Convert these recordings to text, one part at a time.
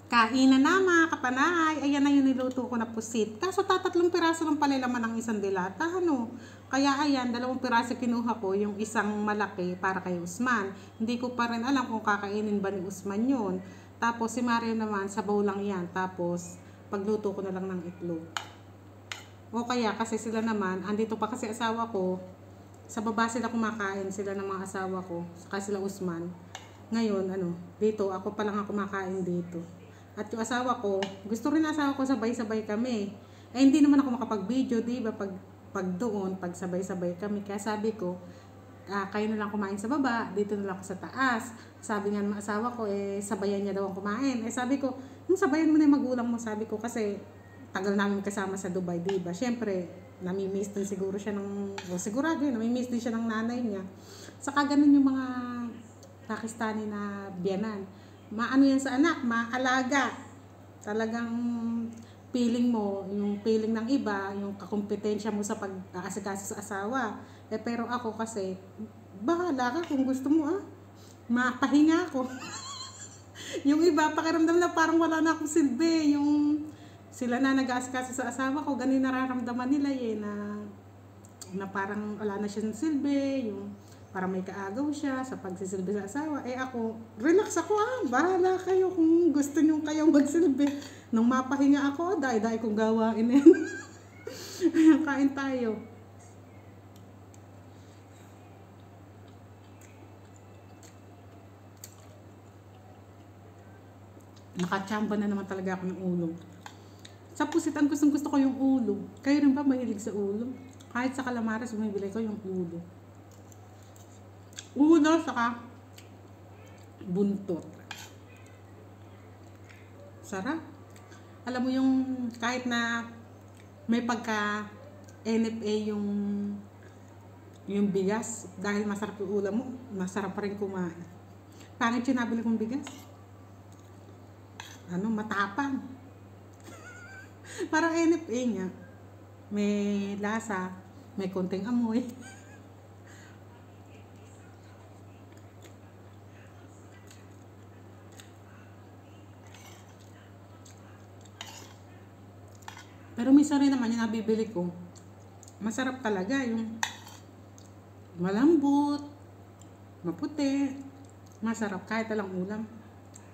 Kainan na mga kapanay. Ayan na yung niluto ko na pusit. Kaso tatatlong piraso lang pala laman ng isang dilata. Ano? Kaya ayan, 2 piraso kinuha ko. Yung isang malaki para kay Usman. Hindi ko pa rin alam kung kakainin ba ni Usman yun. Tapos si Mario naman, sabaw lang yan. Tapos pagluto ko na lang ng itlog. O kaya kasi sila naman, andito pa kasi asawa ko. Sa baba sila kumakain, sila ng mga asawa ko. Saka sila Usman. Ngayon, dito, ako pa lang ang kumakain dito. At yung asawa ko, gusto rin asawa ko sabay-sabay kami. Eh hindi naman ako makapag-video, di ba? Pag doon, pag sabay-sabay kami. Kaya sabi ko, kayo na lang kumain sa baba, dito na lang ako sa taas. Sabi nga ng asawa ko, sabayan niya daw ang kumain. Sabi ko, sabayan mo na yung magulang mo. Sabi ko kasi, tagal namin kasama sa Dubai, di ba? Siyempre, namimiss din siguro siya sigurado yun, namimiss din siya ng nanay niya. Saka ganun yung mga Pakistani na biyanan. Maano yan sa anak, maalaga. Talagang feeling mo, yung feeling ng iba, yung kakumpetensya mo sa pag-aasikaso sa asawa. Pero ako kasi, bahala ka kung gusto mo mapahinga ako. Yung iba, pakiramdam na parang wala na akong silbi. Yung sila na nag-aasikaso sa asawa ko, ganun nararamdaman nila na parang wala na siya ng silbi, yung parang may kaagaw siya sa pagsisilbi sa asawa. Ako, relax ako bahala kayo kung gusto nyo kayong magsilbi. Nung mapahinga ako, dahil kong gawain yan. Kain tayo. Nakachamba na naman talaga ako ng ulo. Sa pusitan, gusto ko yung ulo. Kayo rin ba mahilig sa ulo? Kahit sa Calamares, bumibili ko yung ulo. Ulo, saka buntot. Sarap. Alam mo yung kahit na may pagka NFA yung bigas, dahil masarap yung ulam mo, masarap pa rin kumain. Pangit yung nabili kong bigas. Matapang. Parang NFA nga. May lasa, may konting amoy. Pero minsan rin naman yung nabibili ko, masarap talaga yung malambot, maputi, masarap kahit alang ulam.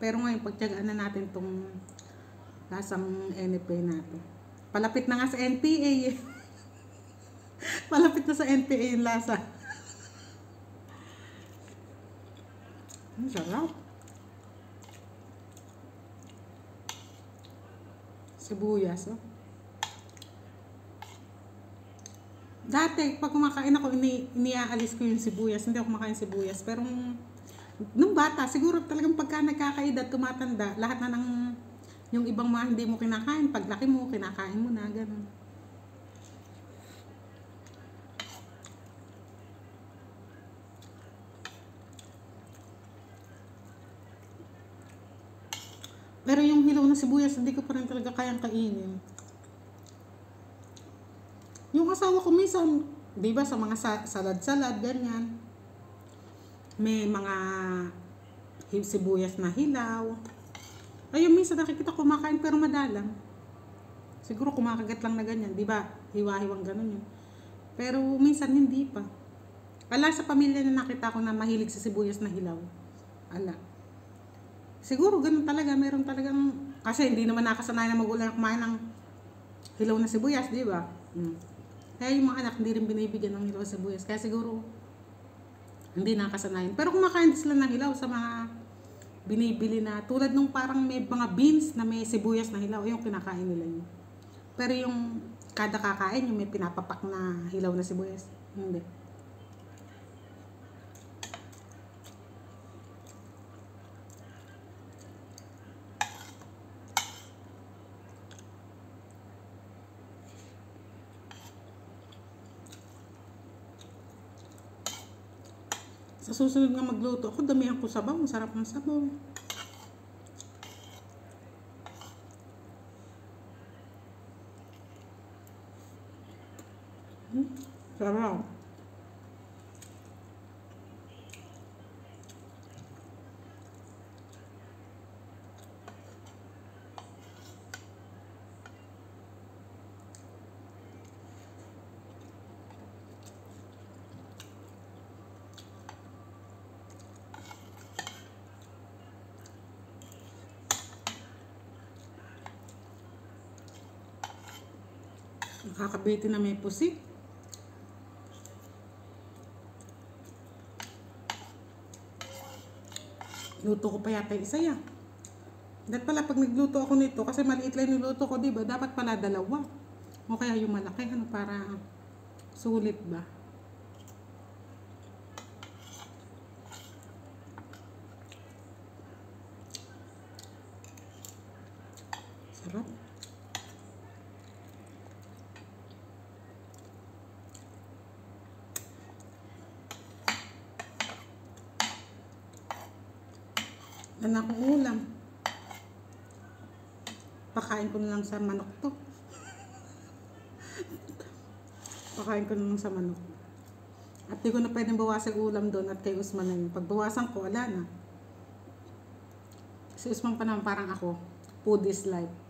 Pero ngayon, pagtiyagaan na natin tong lasang NPA natin. Palapit na nga sa NPA. Palapit na sa NPA yung lasa. Ang sarap. Sibuyas, Dati, pag kumakain ako, iniaalis ko yung sibuyas. Hindi ako kumakain sibuyas. Pero, nung bata, siguro talagang pagka nagkakaedad, tumatanda, lahat na ng yung ibang mga hindi mo kinakain, paglaki mo, kinakain mo na, ganun. Pero yung hilaw na sibuyas, hindi ko pa rin talaga kayang kainin. Yung asawa ko minsan, di ba sa mga salad-salad, ganyan. May mga sibuyas na hilaw. Ayun, minsan nakikita kumakain pero madalang. Siguro kumakagat lang na ganyan, di ba? Hiwa-hiwang ganun yun. Pero minsan hindi pa. Ala, sa pamilya na nakita ko na mahilig sa sibuyas na hilaw. Ala. Siguro ganun talaga, meron talagang, kasi hindi naman nakasanayan na magulang kumain ng hilaw na sibuyas, di ba? Kaya yung mga anak hindi rin binibigyan ng hilaw sa sibuyas. Kaya siguro hindi nakasanayan. Pero kumakain sila ng hilaw sa mga binibili na tulad nung parang may mga beans na may sibuyas na hilaw. Yung kinakain nila yun. Pero yung kada kakain, yung may pinapapak na hilaw na sibuyas. Hindi. Sa susunod nga magluto ako, damihan ko sabaw. Masarap ng sabaw. Sarap. Nakakabiti na may pusit. Luto ko pa yata isa yan. Dapat pala pag nagluto ako nito, kasi maliit lang niluto ko, diba? Dapat pala dalawa. O kaya yung malaki, ano, para sulit ba? Sarap. Ano akong ulam? Pakain ko na lang sa manok to. Pakain ko na lang sa manok. At di ko na pwedeng bawasan ulam doon at kay Usman na yun. Pag bawasan ko, wala na. Si Usman pa naman parang ako. Food is life.